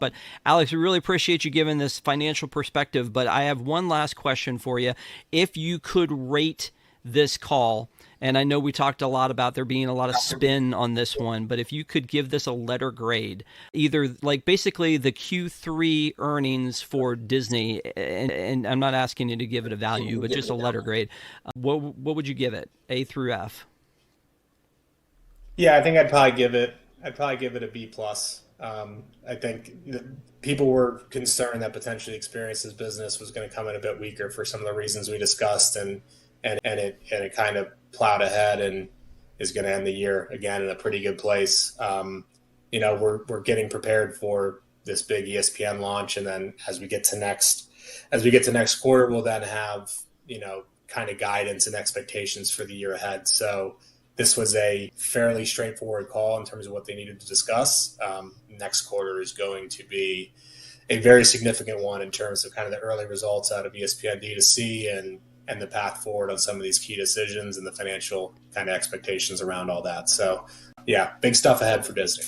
But Alex, we really appreciate you giving this financial perspective. But I have one last question for you. If you could rate this call, and I know we talked a lot about there being a lot of spin on this one, but if you could give this a letter grade, either like basically the Q3 earnings for Disney, and I'm not asking you to give it a value, but just a letter grade, what would you give it, A through F? Yeah, I think I'd probably give it a B plus. I think people were concerned that potentially Experiences business was going to come in a bit weaker for some of the reasons we discussed, and it kind of plowed ahead and is going to end the year again in a pretty good place. We're getting prepared for this big ESPN launch, and then as we get to next quarter, we'll then have kind of guidance and expectations for the year ahead. So this was a fairly straightforward call in terms of what they needed to discuss. Next quarter is going to be a very significant one in terms of kind of the early results out of ESPN D2C and the path forward on some of these key decisions and the financial kind of expectations around all that. So, yeah, big stuff ahead for Disney.